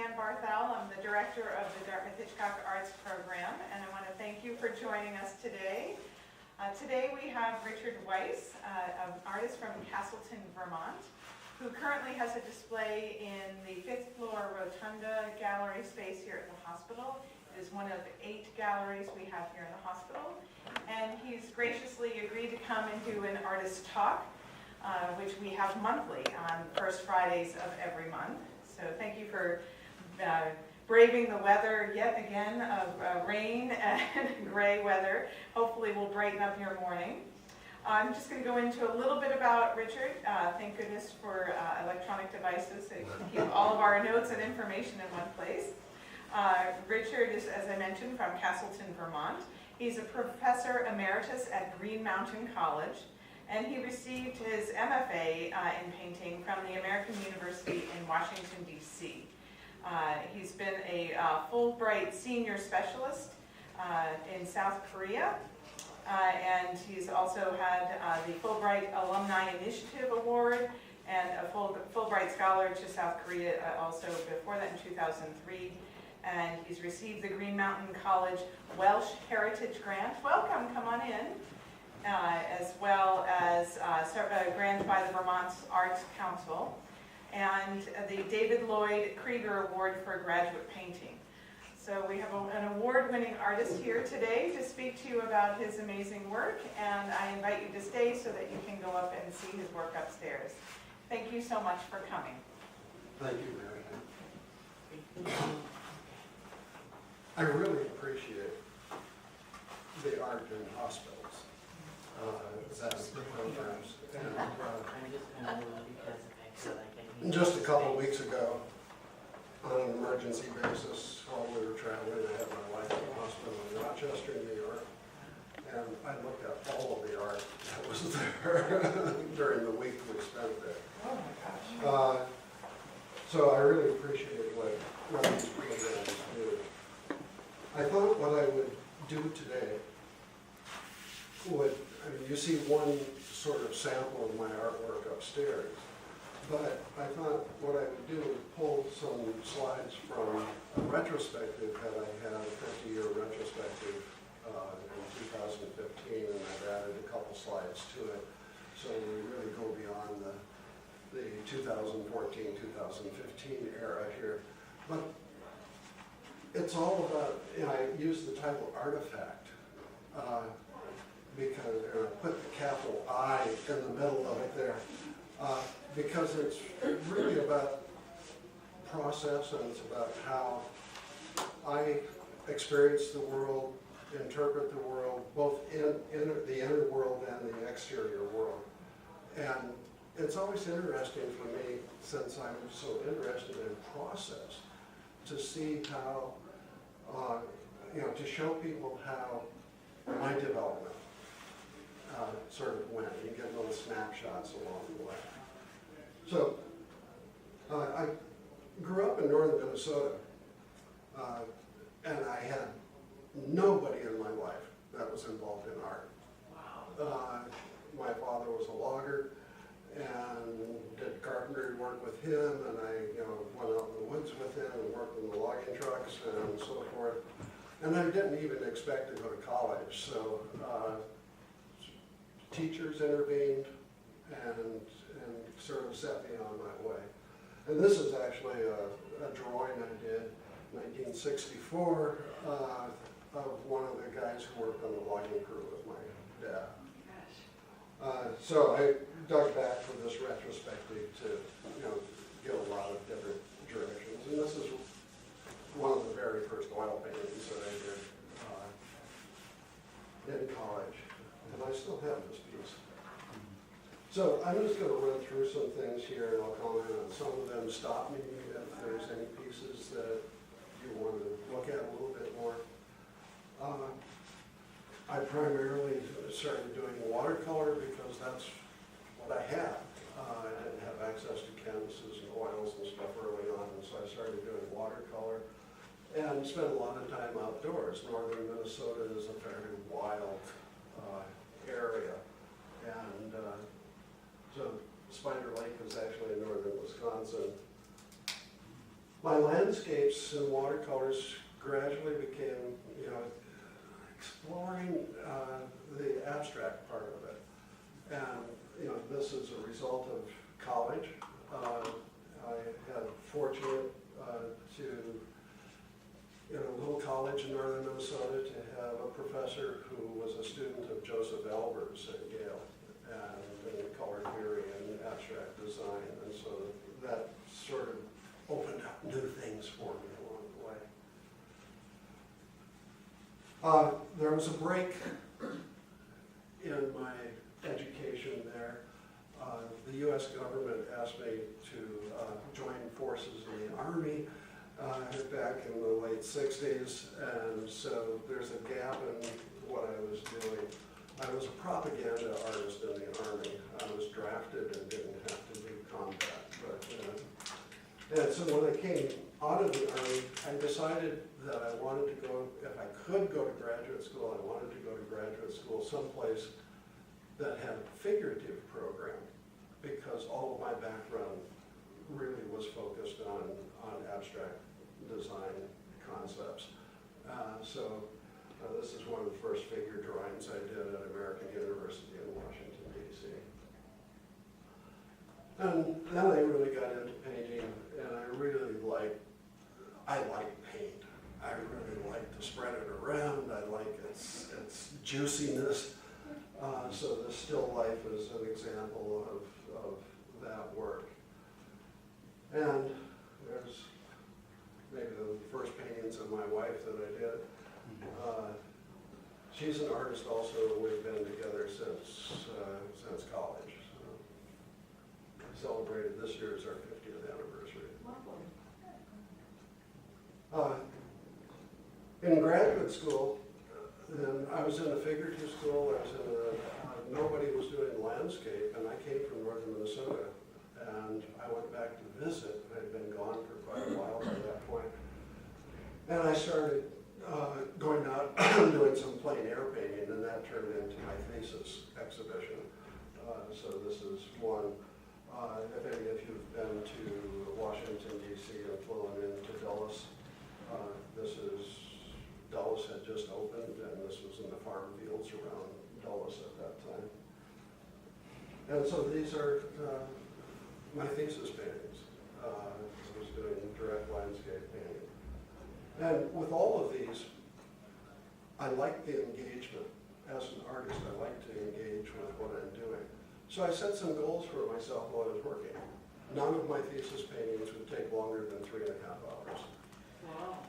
Suzanne Barthel. I'm the director of the Dartmouth-Hitchcock Arts Program, and I want to thank you for joining us today. Today we have Richard Weis, an artist from Castleton, Vermont, who currently has a display in the 5th floor Rotunda gallery space here at the hospital. It is one of 8 galleries we have here in the hospital, and he's graciously agreed to come and do an artist talk, which we have monthly on first Fridays of every month. So thank you for braving the weather yet again of rain and gray weather. Hopefully we'll brighten up your morning. I'm just going to go into a little bit about Richard. Thank goodness for electronic devices so you can keep all of our notes and information in one place. Richard is, as I mentioned, from Castleton, Vermont. He's a professor emeritus at Green Mountain College, and he received his MFA in painting from the American University in Washington, D.C. He's been a Fulbright senior specialist in South Korea, and he's also had the Fulbright Alumni Initiative Award and a Fulbright Scholar to South Korea also before that in 2003. And he's received the Green Mountain College Welsh Heritage Grant. Welcome, come on in. As well as a grant by the Vermont Arts Council, and the David Lloyd Krieger Award for Graduate Painting. So we have an award-winning artist here today to speak to you about his amazing work, and I invite you to stay so that you can go up and see his work upstairs. Thank you so much for coming. Thank you, Mary. I really appreciate the art in hospitals. The programs. And, just a couple of weeks ago, on an emergency basis, while we were traveling, I had my wife in the hospital in Rochester, New York, and I looked at all of the art that was there during the week we spent there. Oh my gosh. So I really appreciate what these programs do. I thought what I would do today you see one sort of sample of my artwork upstairs, but I thought what I would do is pull some slides from a retrospective that I had, a 50-year retrospective in 2015, and I've added a couple slides to it, so we really go beyond the 2014-2015 era here. But it's all about, I use the title artifact, because I put the capital I in the middle of it there, because it's really about process, and it's about how I experience the world, interpret the world, both in the inner world and the exterior world. And it's always interesting for me, since I'm so interested in process, to see how, to show people how my development sort of went. You get little snapshots along the way. So, I grew up in northern Minnesota, and I had nobody in my life that was involved in art. Wow. My father was a logger and did carpentry work with him, and I went out in the woods with him and worked in the logging trucks and so forth. And I didn't even expect to go to college, so teachers intervened and sort of set me on my way. And this is actually a drawing I did in 1964 of one of the guys who worked on the logging crew with my dad. So I dug back for this retrospective to get a lot of different directions. And this is one of the very first oil paintings that I did in college. And I still have this piece. So I'm just going to run through some things here, and I'll comment on some of them. Stop me if there's any pieces that you want to look at a little bit more. I primarily started doing watercolor because that's what I had. I didn't have access to canvases and oils and stuff early on, and so I started doing watercolor and spent a lot of time outdoors. Northern Minnesota is a very wild area, and so Spider Lake is actually in northern Wisconsin. my landscapes and watercolors gradually became, you know, exploring the abstract part of it. And, you know, this is a result of college. I had fortunate to, in a little college in northern Minnesota, to have a professor who was a student of Joseph Albers at Yale, and in color theory and abstract design. And so that sort of opened up new things for me along the way. There was a break in my education there. The U.S. government asked me to join forces in the Army back in the late 60s, and so there's a gap in what I was doing. I was a propaganda artist in the Army. I was drafted and didn't have to do combat. And so when I came out of the Army, I decided that I wanted to go, if I could go to graduate school, I wanted to go to graduate school someplace that had a figurative program, because all of my background really was focused on abstract design concepts. This is one of the first figure drawings I did at American University in Washington, D.C. And then I really got into painting, and I like paint. I really like to spread it around. I like its juiciness. So the still life is an example of that work. And there's maybe the first paintings of my wife that I did. She's an artist also. We've been together since college. So we celebrated this year as our 50th anniversary. In graduate school, then I was in a figurative school. I was in nobody was doing landscape, and I came from northern Minnesota, and I went back to visit. I'd been gone for quite a while by that point, and I started going out doing some plein air painting, and that turned into my thesis exhibition. So this is one. If any of you've been to Washington, D.C. and flown into Dulles, Dulles had just opened, and this was in the farm fields around Dulles at that time. And so these are my thesis paintings. I was doing direct landscape painting. And with all of these, I like the engagement. As an artist, I like to engage with what I'm doing. So I set some goals for myself while I was working. None of my thesis paintings would take longer than 3.5 hours. Wow.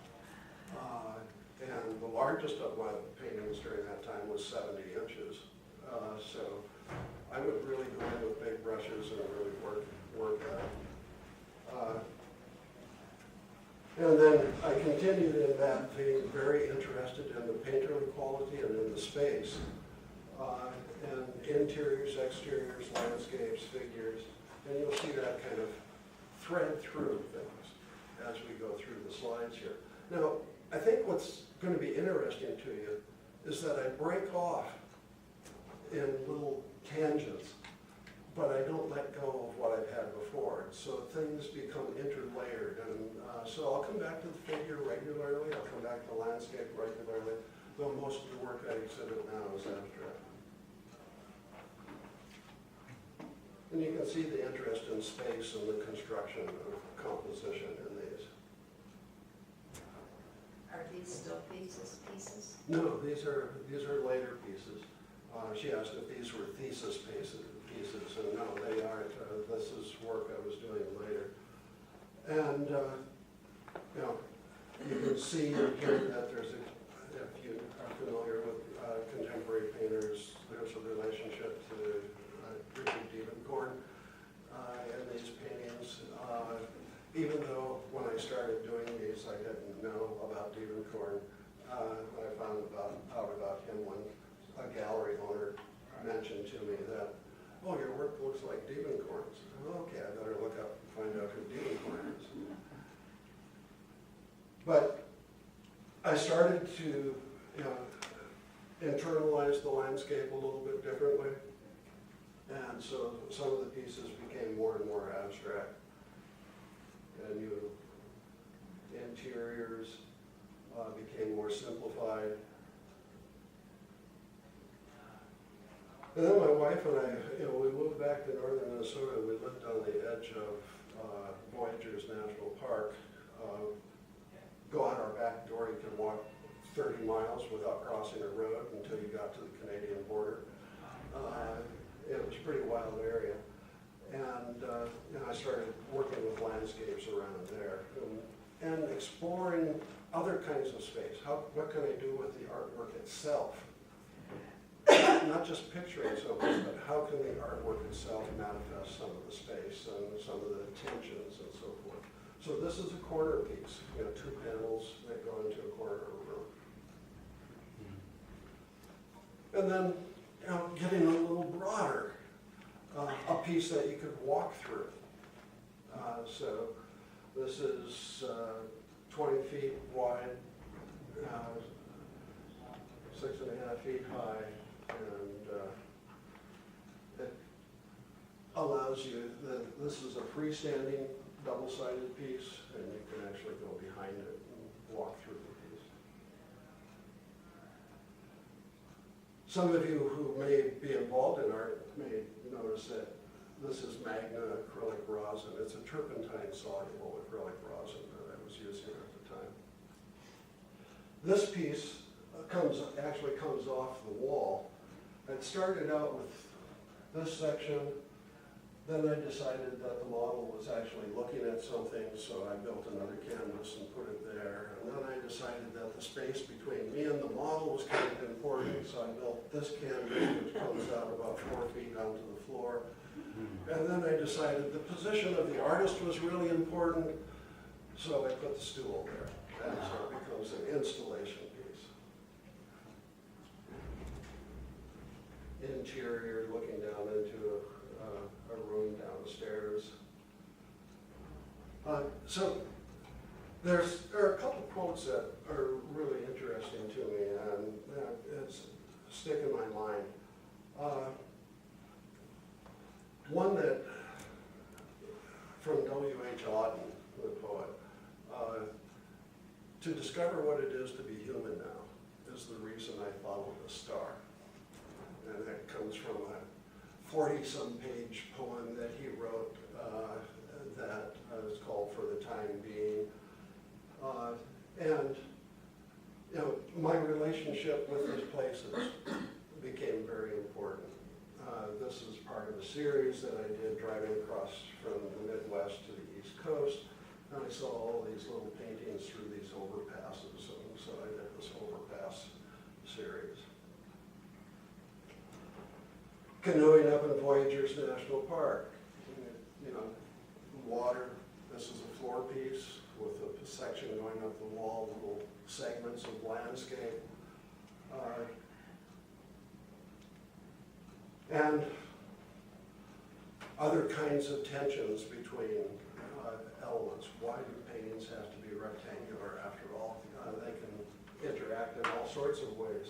And the largest of my paintings during that time was 70 inches. So I would really go in with big brushes and really work at it. And then I continued in that, being very interested in the painterly quality and in the space. And interiors, exteriors, landscapes, figures, and you'll see that kind of thread through things as we go through the slides here. Now, I think what's going to be interesting to you is that I break off in little tangents, but I don't let go of what I've had before. So things become interlayered, and so I'll come back to the figure regularly, I'll come back to the landscape regularly, though most of the work I exhibit now is abstract. And you can see the interest in space and the construction of composition in these. Are these still pieces? No, these are later pieces. She asked if these were thesis pieces, and no, they aren't. This is work I was doing later. And you know, you can see here that there's if you are familiar with contemporary painters, there's a relationship to Richard Diebenkorn in these paintings. Even though when I started doing these, I didn't know about Diebenkorn. I found out about him when a gallery owner mentioned to me that, oh, your work looks like Diebenkorn's. Okay, I better look up and find out who Diebenkorn is. But I started to internalize the landscape a little bit differently. And so some of the pieces became more and more abstract. And interiors became more simplified. And then my wife and I, we moved back to northern Minnesota. We lived on the edge of Voyageurs National Park. Go out our back door, you can walk 30 miles without crossing a road until you got to the Canadian border. It was a pretty wild area. And I started working with landscapes around there and exploring other kinds of space. What can I do with the artwork itself? Not just picturing something, but how can the artwork itself manifest some of the space and some of the tensions and so forth. So this is a corner piece, 2 panels that go into a corner of a room. And then, getting a little broader, a piece that you could walk through. So this is 20 feet wide, 6.5 feet high, and it allows you, this is a freestanding double-sided piece, and you can actually go behind it and walk through the piece. Some of you who may be involved in art may notice that this is Magna acrylic rosin. It's a turpentine soluble acrylic rosin that I was using at the time. This piece actually comes off the wall. It started out with this section, then I decided that the model was actually looking at something, so I built another canvas and put it there. And then I decided that the space between me and the model was kind of important, so I built this canvas, which comes out about 4 feet onto the floor. And then I decided the position of the artist was really important, so I put the stool there. And so it becomes an installation piece. Interior, looking down into a room down the stairs. So there are a couple quotes that are really interesting to me, and it's stick in my mind. One that, from W.H. Auden, the poet, to discover what it is to be human now is the reason I follow the star. And that comes from a 40-some page poem that he wrote that is called For the Time Being. And my relationship with these places became very important. This is part of a series that I did driving across from the Midwest to the East Coast. And I saw all these little paintings through these overpasses, and so I did this overpass series. Canoeing up in Voyageurs National Park. Water. This is a floor piece with a section going up the wall, little segments of landscape. And other kinds of tensions between elements. Why do paintings have to be rectangular after all? They can interact in all sorts of ways.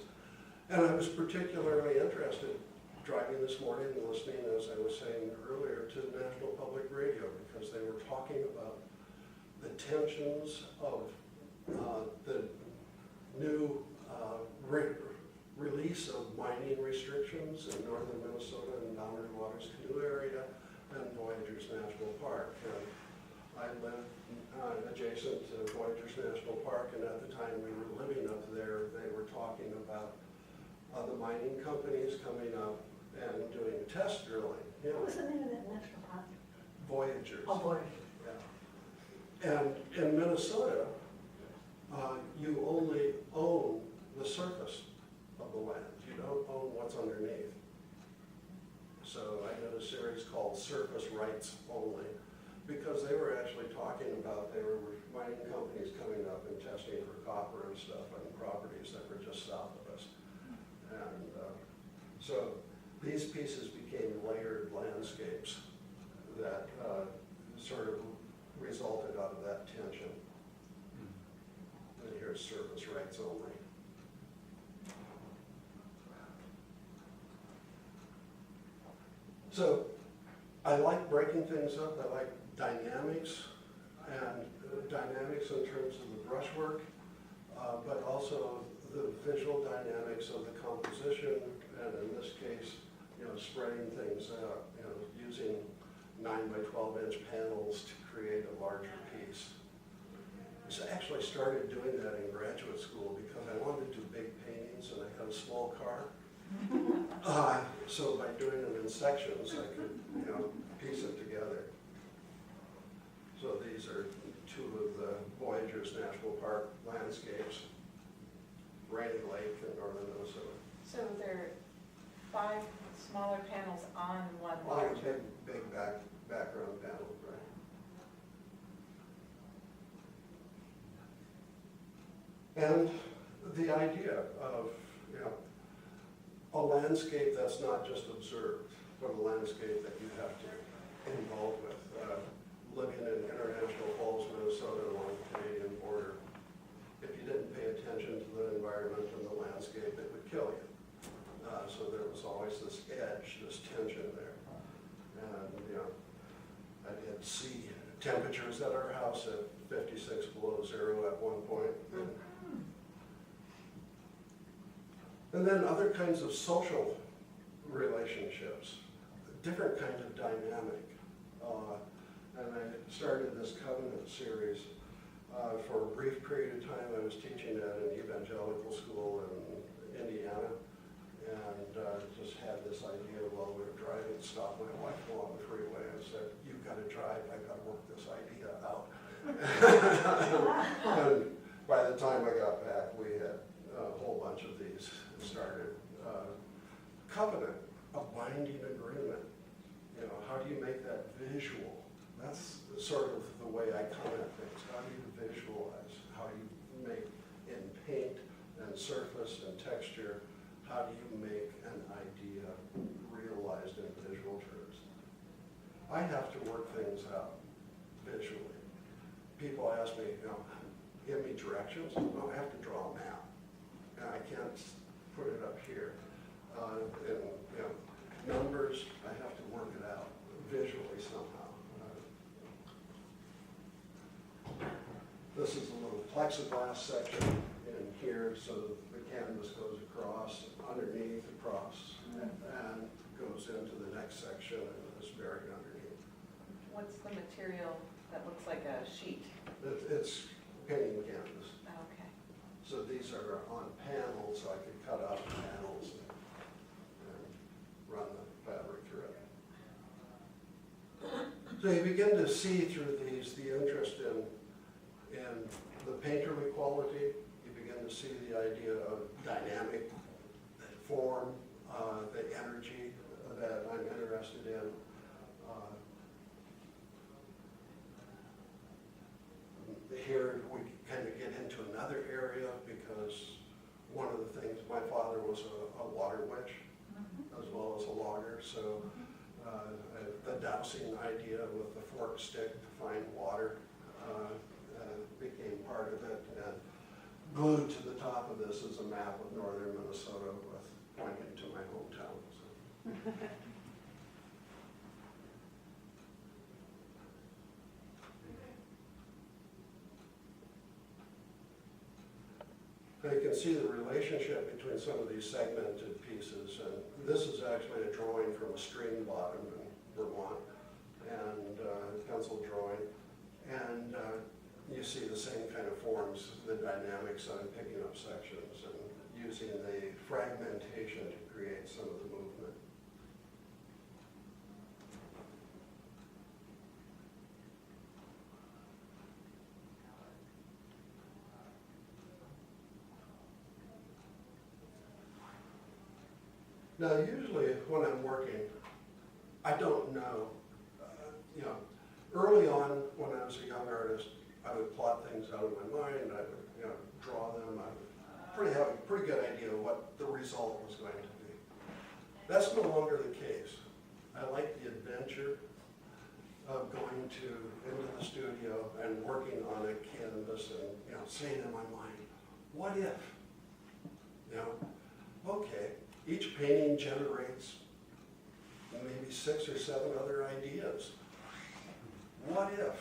And I was particularly interested driving this morning and listening, as I was saying earlier, to National Public Radio, because they were talking about the tensions of the new release of mining restrictions in northern Minnesota and Boundary Waters Canoe area and Voyageurs National Park. And I lived adjacent to Voyageurs National Park, and at the time we were living up there, they were talking about the mining companies coming up and doing test drilling. What was the name of that national park? Voyageurs. Oh, Voyageurs. Yeah. And in Minnesota, you only own the surface of the land. You don't own what's underneath. So I did a series called Surface Rights Only, because they were actually talking about, there were mining companies coming up and testing for copper and stuff on properties that were just south of us. And so these pieces became layered landscapes that sort of resulted out of that tension. And here's Surface Rights Only. So I like breaking things up. I like dynamics. and dynamics in terms of the brushwork, but also the visual dynamics of the composition, and in this case, spreading things out, using 9 by 12 inch panels to create a larger piece. I actually started doing that in graduate school because I wanted to do big paintings and I had a small car. So by doing them in sections, I could, piece it together. So these are 2 of the Voyageurs National Park landscapes, Rainy Lake in northern Minnesota. So there are 5 smaller panels on one Well, larger. big background panel, right? And the idea of, a landscape that's not just observed, but a landscape that you have to involve with. Living in International Falls, Minnesota, along the Canadian border, if you didn't pay attention to the environment and the landscape, it would kill you. So there was always this edge, this tension there. And, I did see temperatures at our house at 56 below zero at one point. And then other kinds of social relationships, different kind of dynamic. And I started this Covenant series. For a brief period of time, I was teaching at an evangelical school in Indiana, and just had this idea while we were driving, stopped my wife along the freeway and said, "You've got to drive, I've got to work this idea out." And by the time I got back, we had a whole bunch of these started. Covenant, a binding agreement. How do you make that visual? That's sort of the way I come at things. How do you visualize? How do you make in paint and surface and texture? How do you make an idea realized in visual terms? I have to work things out visually. People ask me, give me directions. Well, I have to draw a map. And I can't put it up here. Numbers, I have to work it out visually somehow. This is a little plexiglass section in here, so the canvas goes across, underneath, across, and goes into the next section and is buried underneath. What's the material that looks like a sheet? It's painting canvas. Okay. So these are on panels, so I could cut out the panels and run the fabric through it. So you begin to see through these the interest in the painterly quality. You begin to see the idea of dynamic form, the energy that I'm interested in. Here we kind of get into another area because one of the things, my father was a water witch as well as a logger, so the dousing idea with the fork stick to find water became part of it. And glued to the top of this is a map of northern Minnesota with pointing to my hometown. So. You can see the relationship between some of these segmented pieces, and this is actually a drawing from a stream bottom in Vermont, and pencil drawing, and you see the same kind of forms, the dynamics on picking up sections and using the fragmentation to create some of the movement. Now, usually when I'm working, I don't know, early on when I was a young artist, I would plot things out of my mind, I would draw them, I would have a pretty good idea of what the result was going to be. That's no longer the case. I like the adventure of going into the studio and working on a canvas and saying in my mind, what if? Okay. Each painting generates maybe 6 or 7 other ideas. What if?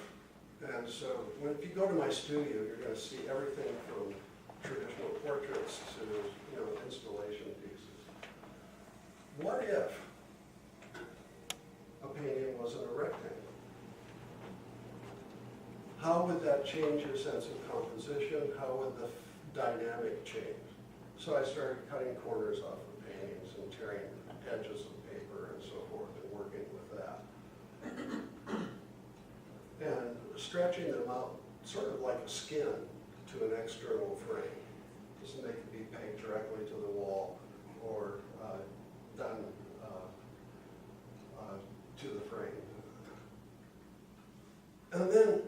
And so if you go to my studio, you're going to see everything from traditional portraits to installation pieces. What if a painting wasn't a rectangle? How would that change your sense of composition? How would the dynamic change? So I started cutting corners off of paintings and tearing edges of paper and so forth and working with that. And stretching them out sort of like a skin to an external frame. Doesn't make it be pegged directly to the wall or done to the frame. And then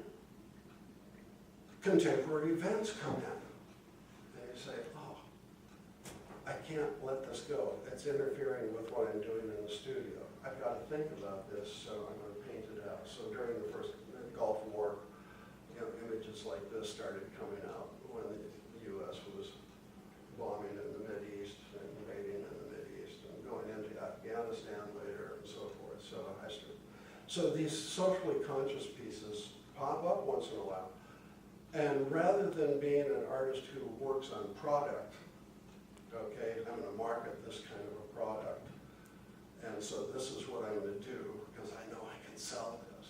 contemporary events come in. And you say, oh, I can't let this go. It's interfering with what I'm doing in the studio. I've got to think about this, so I'm going to paint it out. So during the first Gulf War, images like this started coming out when the U.S. was bombing in the Mideast and invading in the Mideast and going into Afghanistan later and so forth. So these socially conscious pieces pop up once in a while. And rather than being an artist who works on product, okay, I'm going to market this kind of a product, and so this is what I'm going to do because I know I can sell this.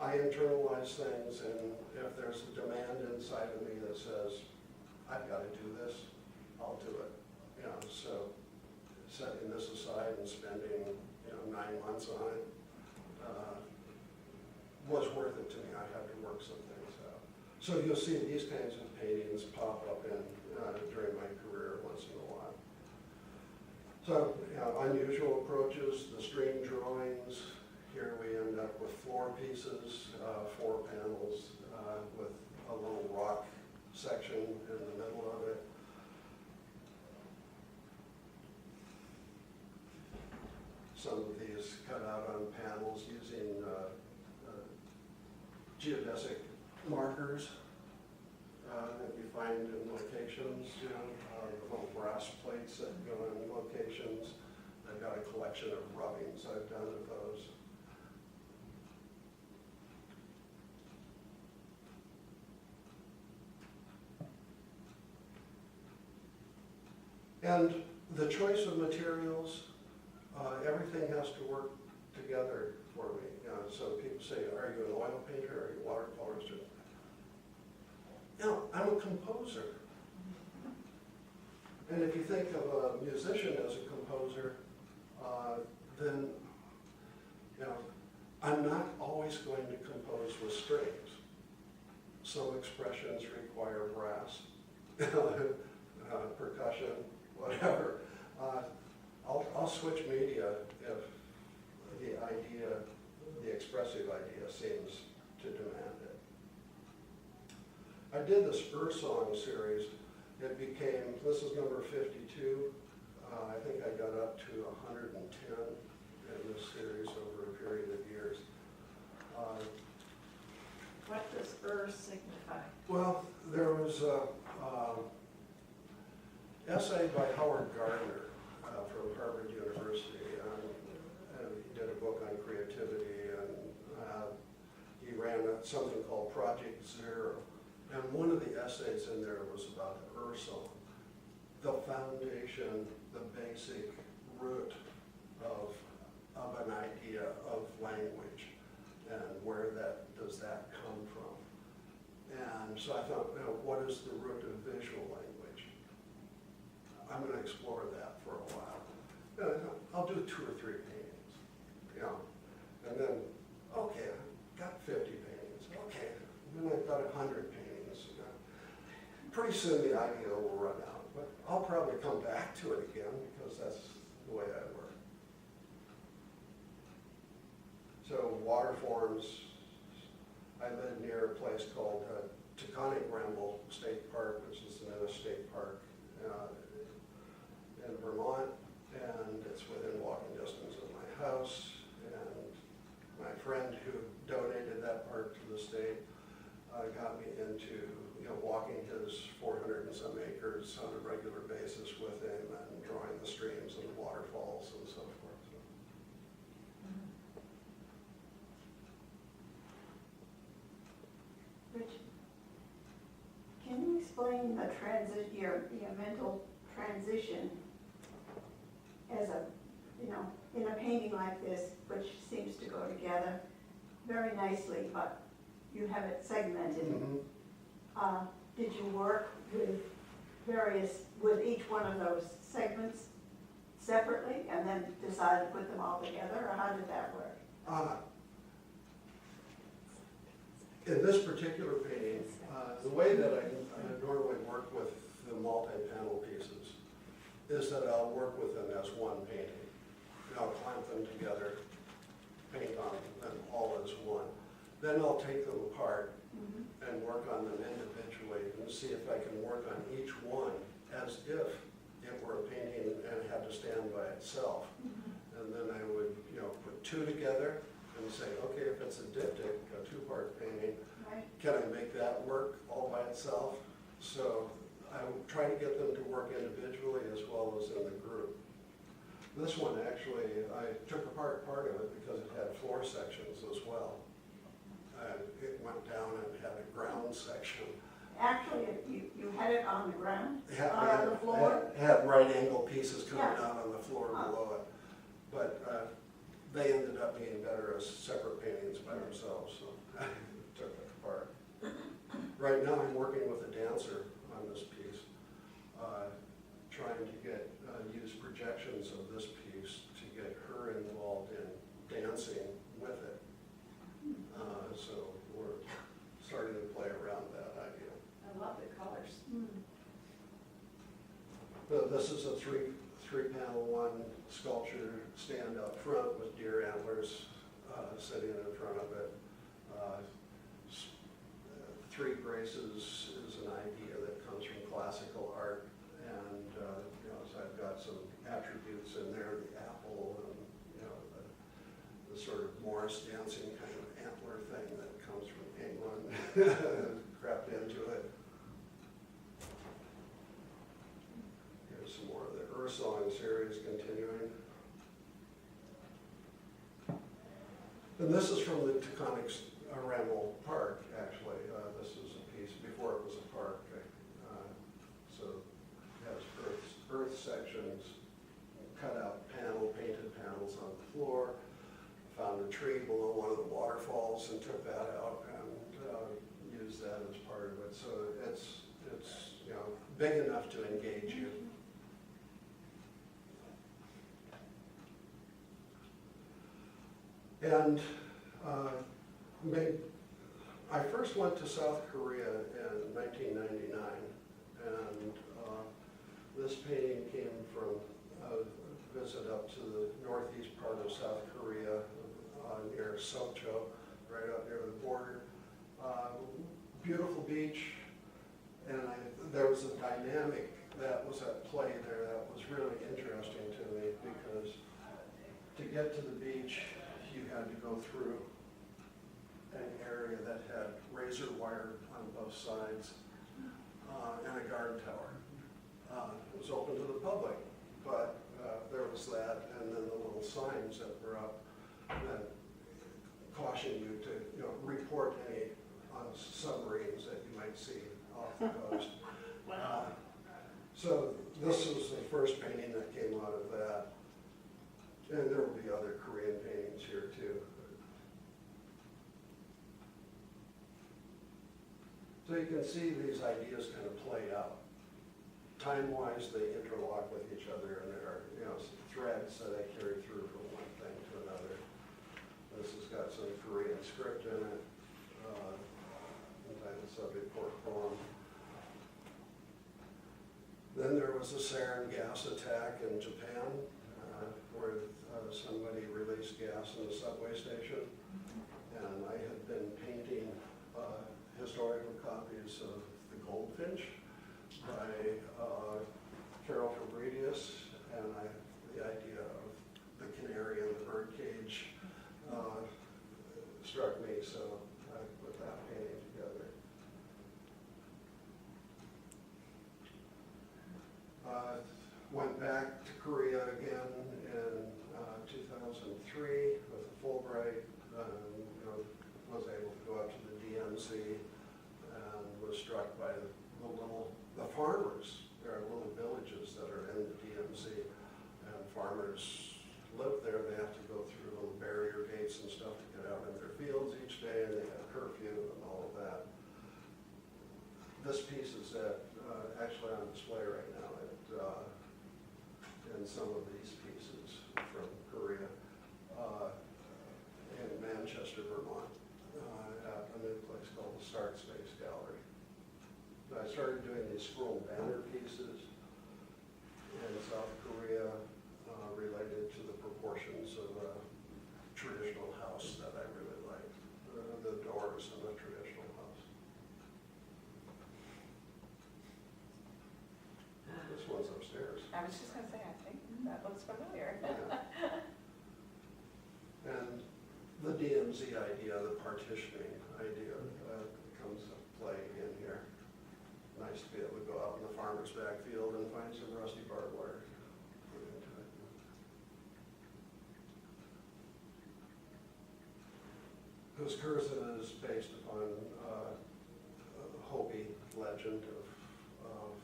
I internalize things, and if there's a demand inside of me that says, I've got to do this, I'll do it. So setting this aside and spending 9 months on it was worth it to me. I had to work some things out. So you'll see these kinds of paintings pop up during my career once in a while. So unusual approaches, the stream drawings. Here we end up with floor pieces, 4 panels with a little rock section in the middle of it. Some of these cut out on panels using geodesic markers that you find in locations, little brass plates that go in locations. I've got a collection of rubbings I've done of those. And the choice of materials, everything has to work together for me. So people say, are you an oil painter, or are you a watercolorist? I'm a composer. And if you think of a musician as a composer, then I'm not always going to compose with strings. Some expressions require brass, percussion, whatever. I'll switch media if the expressive idea seems to demand it. I did this Song series. It became, this is number 52. I think I got up to 110 in this series over a period of years. What does signify? Well, there was a essay by Howard Gardner from Harvard University, and he did a book on creativity, and he ran something called Project Zero. And one of the essays in there was about the song, the foundation, the basic root of an idea of language, and where does that come from? And so I thought, what is the root of visual language? I'm going to explore that for a while. And I thought, I'll do 2 or 3 paintings, and then, okay, I've got 50 paintings, okay, and then I've got 100 paintings. Pretty soon the idea will run out, but I'll probably come back to it again because that's the way I work. So water forms, I live near a place called Taconic Bramble State Park, which is the newest state park in Vermont, and it's within walking distance of my house. And my friend who donated that park to the state got me into walking his 400 and some acres on a regular basis with him and drawing the streams and the waterfalls and so forth. explain the your mental transition as a, in a painting like this, which seems to go together very nicely, but you have it segmented. Mhm. Did you work with each one of those segments separately and then decide to put them all together, or how did that work? In this particular painting, the way that I normally work with the multi-panel pieces is that I'll work with them as one painting. And I'll clamp them together, paint on them all as one. Then I'll take them apart and work on them individually and see if I can work on each one as if it were a painting and it had to stand by itself. And then I would, put two together and say, okay, if it's a diptych, a two-part painting, Right. can I make that work all by itself? So I would try to get them to work individually as well as in the group. This one, actually, I took apart part of it because it had floor sections as well. It went down and had a ground section. Actually, you had it on the ground, It had, or on the floor? had right angle pieces coming Yes. out on the floor below it. But they ended up being better as separate paintings by themselves, so I took it apart. Right now I'm working with a dancer on this piece, trying to use projections of this piece to get her involved in dancing with it. So we're starting to play around that idea. I love the colors. This is a three-panel one sculpture stand up front with deer antlers sitting in front of it. Three braces is an idea that comes from classical art, and so I've got some attributes in there, the apple and the sort of Morris dancing kind of antler thing that comes from England crept into it. Here's some more of the Ursong series continuing. And this is from the Taconic Ramble Park, actually. This is a piece before it was a park. So it has earth sections, cut out painted panels on the floor. Found a tree below one of the waterfalls and took that out and used that as part of it. So it's big enough to engage you. And I first went to South Korea in 1999, and this painting came from a visit up to the northeast part of South Korea, near Sokcho, right up near the border. Beautiful beach, and there was a dynamic that was at play there that was really interesting to me, because to get to the beach, you had to go through an area that had razor wire on both sides and a guard tower. It was open to the public, but there was that, and then the little signs that were up that caution you to report any submarines that you might see off the coast. So this was the first painting that came out of that, and there will be other Korean paintings here too. So you can see these ideas kind of play out. Time-wise, they interlock with each other, and there are threads that I carry through from one thing to another. This has got some Korean script in it, entitled Subject Port Poem. Then there was a sarin gas attack in Japan, where somebody released gas in the subway station, and I had been painting historical copies of The Goldfinch by Carol Fabricius, and the idea of the canary in the birdcage struck me, so I put that painting together. Went back to Korea again in 2003 with a Fulbright. Was able to go up to the DMC and was struck by the little curfew and all of that. This piece is actually on display right now in some of these pieces from Korea in Manchester, Vermont, at a new place called the Start Space Gallery. I started doing these scroll banner pieces in South Korea related to the proportions of a traditional house that I really like, the doors in a traditional house. This one's upstairs. I was just gonna say, I think that looks familiar. Yeah. And the DMZ idea, the partitioning idea, comes to play in here. Nice to be able to go out in the farmer's backfield and find some rusty barbed wire. Put into it. This Curzon is based upon a Hopi legend of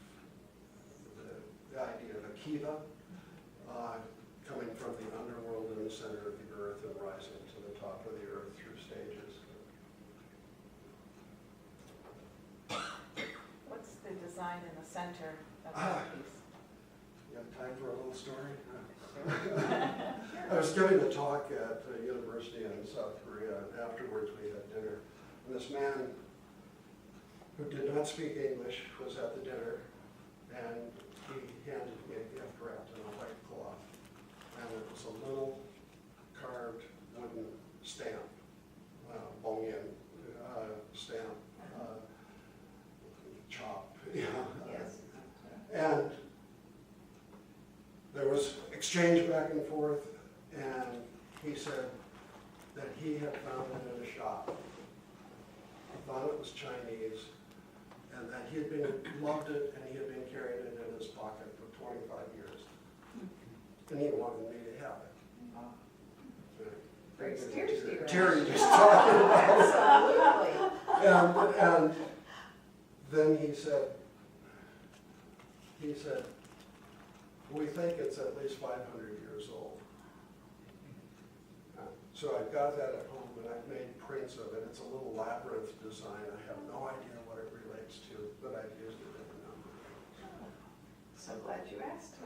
the idea of a kiva, coming from the underworld in the center of the earth and rising to the top of the earth through stages. What's the design in the center of that piece? You have time for a little story? I was giving a talk at a university in South Korea, and afterwards we had dinner. And this man who did not speak English was at the dinner, and he handed me a gift wrapped in a white cloth. And it was a little carved wooden stamp, Bongyan stamp, chop. Yeah. Yes. And there was exchange back and forth, and he said that he had found it in a shop. He thought it was Chinese, and that he had loved it, and he had been carrying it in his pocket for 25 years. And he wanted me to have it. Brings tears to your eyes. Terry just talking about it. Absolutely. And then he said, we think it's at least 500 years old. So I've got that at home, and I've made prints of it. It's a little labyrinth design. I have no idea what it relates to, but I've used it in a number of So glad you asked.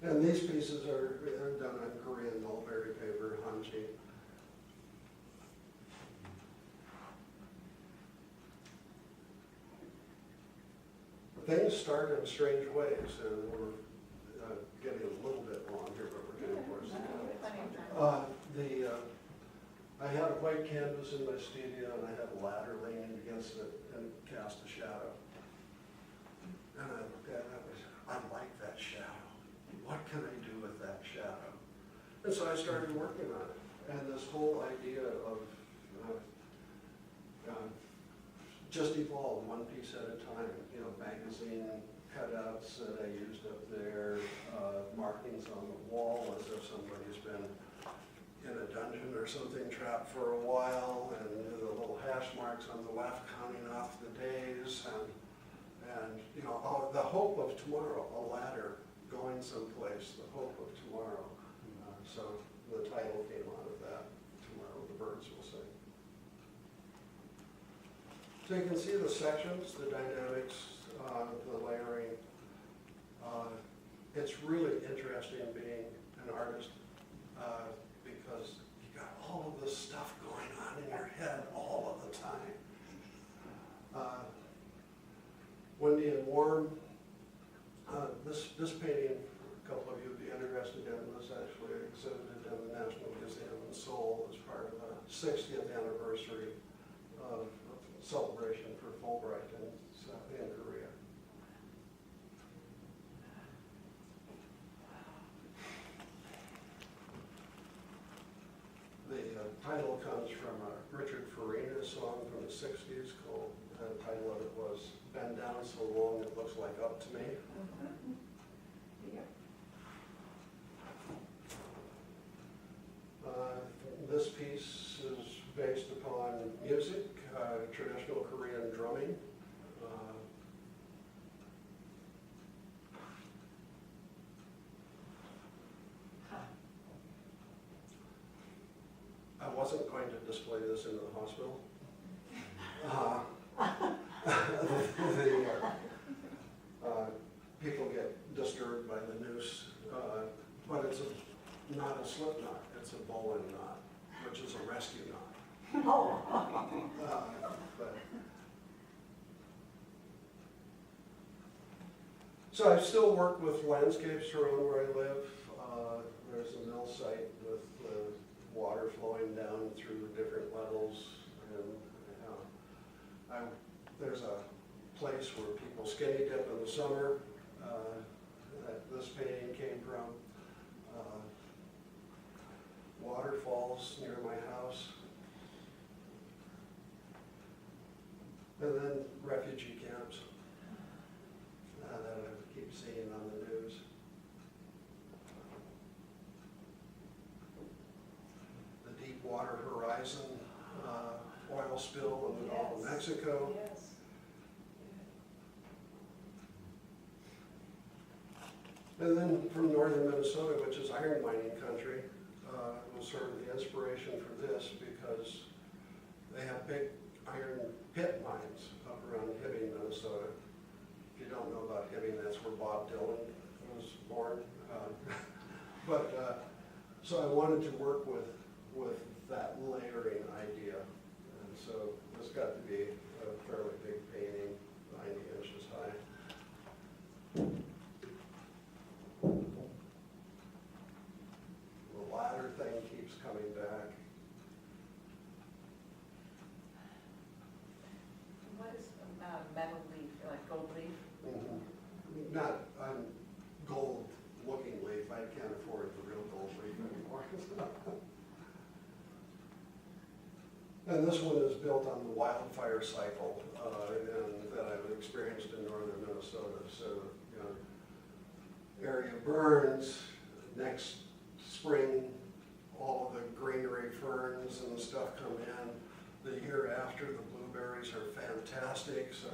And these pieces are done on Korean mulberry paper, hanji. Things start in strange ways, and we're getting a little bit long here, but we're getting towards the end. I had a white canvas in my studio, and I had a ladder leaning against it and cast a shadow. And I looked at it, I like that shadow. What can I do with that shadow? And so I started working on it. And this whole idea of just evolved one piece at a time. You know, magazine cutouts that I used up there, markings on the wall as if somebody's been in a dungeon or something trapped for a while, and the little hash marks on the left counting off the days, and you know, the hope of tomorrow, a ladder going someplace, the hope of tomorrow. So the title came out of that, Tomorrow the Birds Will Sing. So you can see the sections, the dynamics, the layering. It's really interesting being an artist because you got all of this stuff going on in your head all of the time. Windy and warm. This painting, a couple of you would be interested in, was actually exhibited in the National Museum in Seoul as part of the 60th anniversary of celebration for Fulbright in Korea. The title comes from a Richard Farina song from the 60s called, the title of it was Bend Down So Long It Looks Like Up to Me. Mm-hmm. Yeah. This piece is based upon music, traditional Korean drumming. I wasn't going to display this in the hospital. People get disturbed by the noose, but it's not a slip knot, it's a bowline knot, which is a rescue knot. But- So I still work with landscapes around where I live. There's a mill site with water flowing down through different levels, and there's a place where people skinny dip in the summer that this painting came from. Waterfalls near my house, and then refugee camps that I keep seeing on the news. The Deepwater Horizon oil spill in the Gulf of Mexico. Yes. And then from northern Minnesota, which is iron mining country, was sort of the inspiration for this because they have big iron pit mines up around Hibbing, Minnesota. If you don't know about Hibbing, that's where Bob Dylan was born. So I wanted to work with that layering idea. And so this got to be a fairly big painting, 90 inches high. The ladder thing keeps coming back. What is metal leaf, like gold leaf? Mm-hmm. Not gold looking leaf. I can't afford the real gold leaf anymore. And this one is built on the wildfire cycle and that I've experienced in northern Minnesota. So, you know, area burns, next spring all of the greenery ferns and stuff come in. The year after, the blueberries are fantastic. So,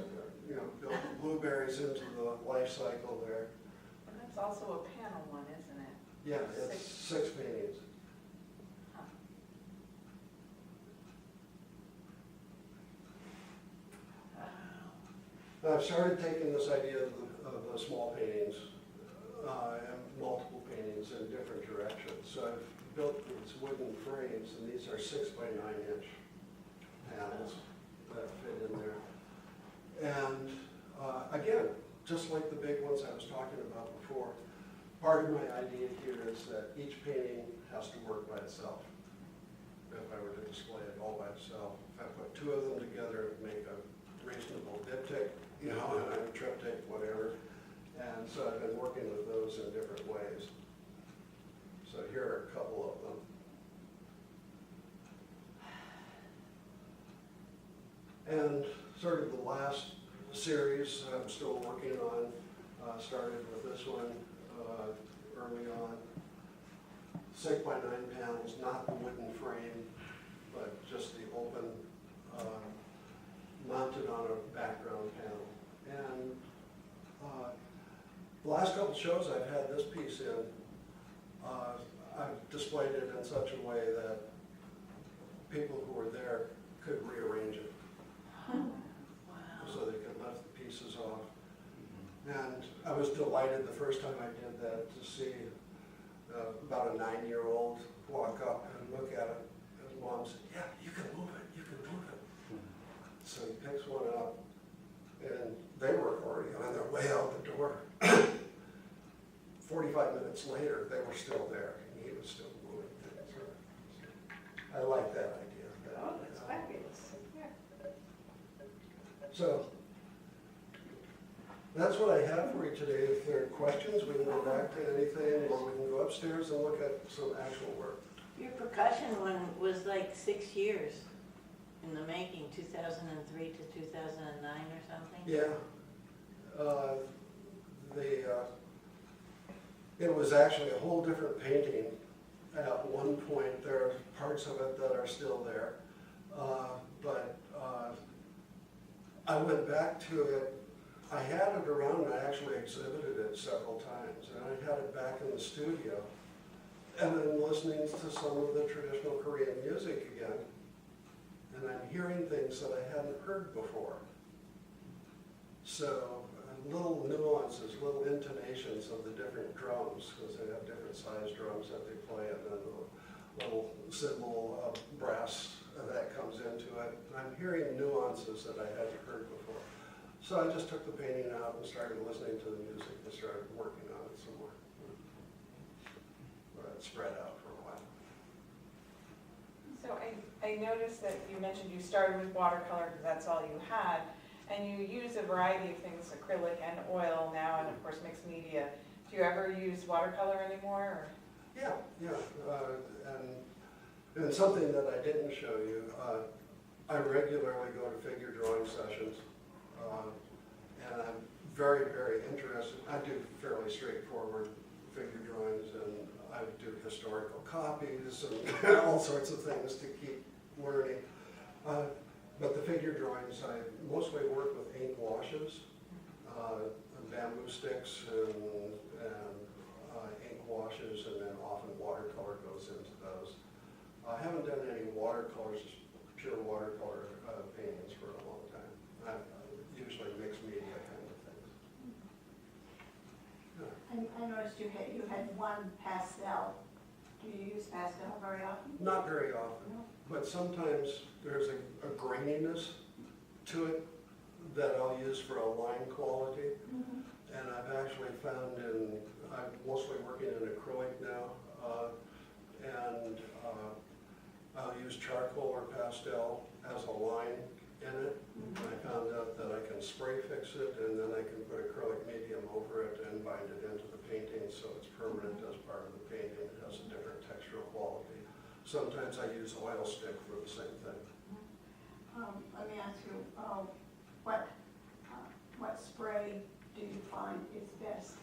you know, build the blueberries into the life cycle there. And that's also a panel one, isn't it? Yeah, it's 6 paintings. I've started taking this idea of the small paintings and multiple paintings in different directions. So I've built these wooden frames, and these are 6 by 9 inch panels that fit in there. And again, just like the big ones I was talking about before, part of my idea here is that each painting has to work by itself. If I were to display it all by itself, if I put 2 of them together, it would make a reasonable diptych, you know, and a triptych, whatever. And so I've been working with those in different ways. So here are a couple of them. And sort of the last series I'm still working on, started with this one early on. 6 by 9 panels, not the wooden frame, but just the open, mounted on a background panel. And the last couple shows I've had this piece in, I've displayed it in such a way that people who were there could rearrange it. Wow. So they could lift the pieces off. And I was delighted the first time I did that to see about a 9-year-old walk up and look at it. His mom said, "Yeah, you can move it, you can move it." So he picks one up, and they were already on their way out the door. 45 minutes later, they were still there, and he was still moving things. I like that idea. Oh, that's fabulous. Yeah. So that's what I have for you today. If there are questions, we can go back to anything, or we can go upstairs and look at some actual work. Your percussion one was like 6 years in the making, 2003 to 2009 or something? Yeah. It was actually a whole different painting at one point. There are parts of it that are still there. But I went back to it. I had it around and I actually exhibited it several times. And I had it back in the studio. And then listening to some of the traditional Korean music again. and I'm hearing things that I hadn't heard before. So little nuances, little intonations of the different drums, because they have different sized drums that they play, and then the little cymbal brass that comes into it. I'm hearing nuances that I hadn't heard before. So I just took the painting out and started listening to the music and started working on it some more. But it spread out for a while. So I noticed that you mentioned you started with watercolor because that's all you had, and you use a variety of things, acrylic and oil now, and of course mixed media. Do you ever use watercolor anymore? Or? Yeah. And something that I didn't show you, I regularly go to figure drawing sessions, and I'm very, very interested. I do fairly straightforward figure drawings, and I do historical copies and all sorts of things to keep learning. But the figure drawings, I mostly work with ink washes, bamboo sticks and ink washes, and then often watercolor goes into those. I haven't done any watercolors, pure watercolor paintings for a long time. Usually mixed media kind of things. I noticed you had one pastel. Do you use pastel very often? Not very often, No. but sometimes there's a graininess to it that I'll use for a line quality. Mm-hmm. And I've actually found I'm mostly working in acrylic now, and I'll use charcoal or pastel as a line in it. And I found out that I can spray fix it, and then I can put acrylic medium over it and bind it into the painting so it's permanent as part of the painting. It has a different textural quality. Sometimes I use oil stick for the same thing. Let me ask you, what spray do you find is best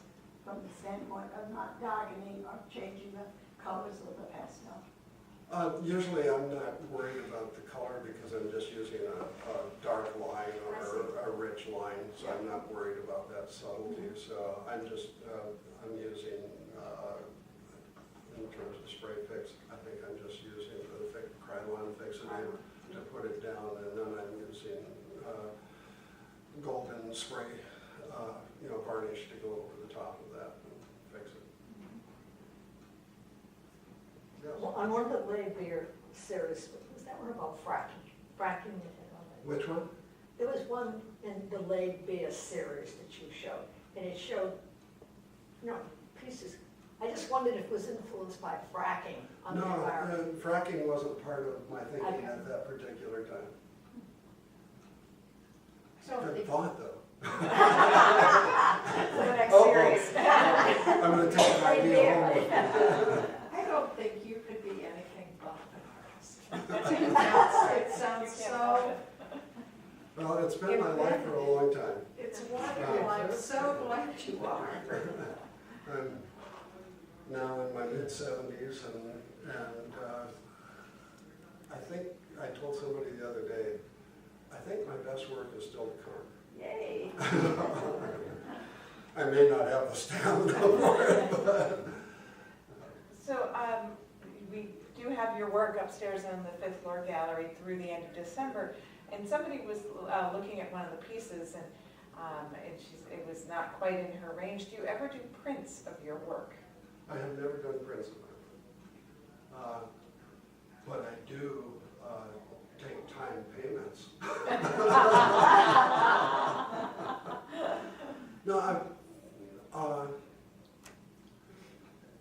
from the standpoint of not darkening or changing the colors of the pastel? Usually I'm not worried about the color because I'm just using a dark line or a rich line, so I'm not worried about that subtlety. So I'm just, I'm using, in terms of spray fix, I think I'm just using the Krylon fixative to put it down, and then I'm using golden spray, varnish to go over the top of that and fix it. Yes. Well, on one of the Lay Beer series, was that one about fracking? Fracking? Which one? There was one in the Lay Beer series that you showed, and it showed, pieces. I just wondered if it was influenced by fracking on the environment. No, fracking wasn't part of my thinking Okay. at that particular time. So Good thought, though. for the next series. I'm going to take an idea home with me. I don't think you could be anything but an artist. It sounds so, Well, it's been my life for a long time. it's wonderful. I'm so glad you are. I'm now in my mid-70s, and I think I told somebody the other day, I think my best work is still to come. Yay! I may not have the stamina for it, but... So we do have your work upstairs in the 5th floor gallery through the end of December, and somebody was looking at one of the pieces, and it was not quite in her range. Do you ever do prints of your work? I have never done prints of it. But I do take time payments. No,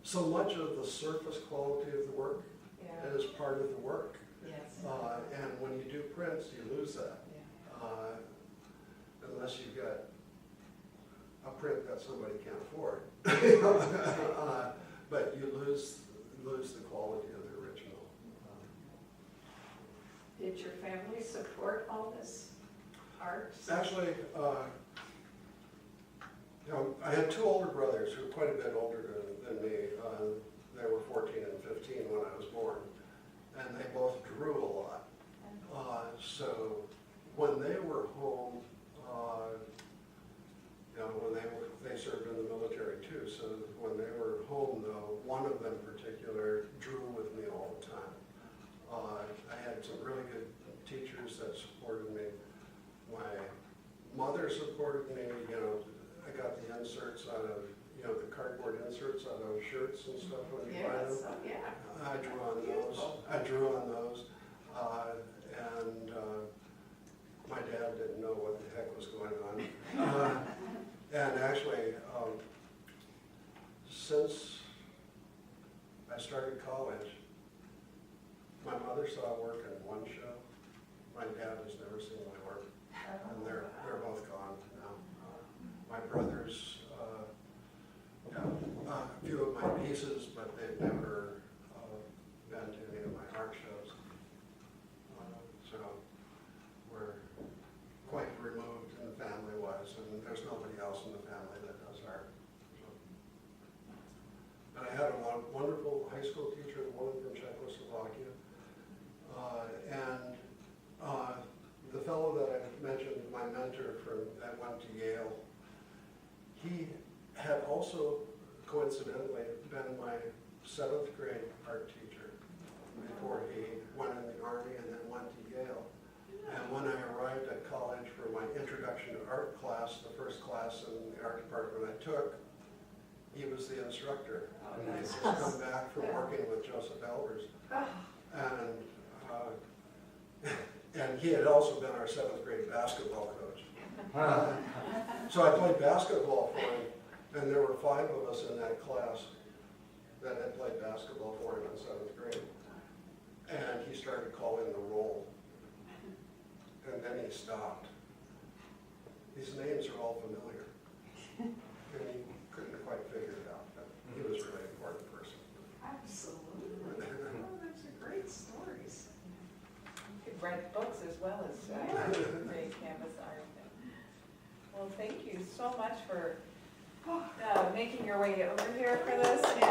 so much of the surface quality of the work Yeah. is part of the work. Yes. And when you do prints, you lose that. Yeah. Unless you've got a print that somebody can't afford. But you lose the quality of the original. Did your family support all this art? Actually, I had two older brothers who were quite a bit older than me. They were 14 and 15 when I was born, and they both drew a lot. So when they were home, when they served in the military too, so when they were home though, one of them in particular drew with me all the time. I had some really good teachers that supported me. My mother supported me, you know, I got the inserts out of, you know, the cardboard inserts out of shirts and stuff when you buy them. Yes, oh, yeah. I drew on those. Beautiful. I drew on those. And my dad didn't know what the heck was going on. And actually, since I started college, my mother saw work in one show. My dad has never seen my work, and they're both gone now. My brothers have a few of my pieces, but they've never been to any of my art shows. So we're quite removed in family-wise, and there's nobody else in the family that does art. So. And I had a wonderful high school teacher, a woman from Czechoslovakia, and the fellow that I mentioned, my mentor that went to Yale, he had also coincidentally been my 7th grade art teacher before he went in the Army and then went to Yale. And when I arrived at college for my introduction to art class, the first class in the art department I took, he was the instructor. And he had just come back from working with Joseph Albers. And he had also been our 7th grade basketball coach. So I played basketball for him, and there were 5 of us in that class that had played basketball for him in 7th grade. And he started calling the roll. And then he stopped. These names are all familiar. And he couldn't quite figure it out, but he was a really important person. Absolutely. Oh, those are great stories. You could write books as well as create canvas art. Well, thank you so much for making your way over here for this and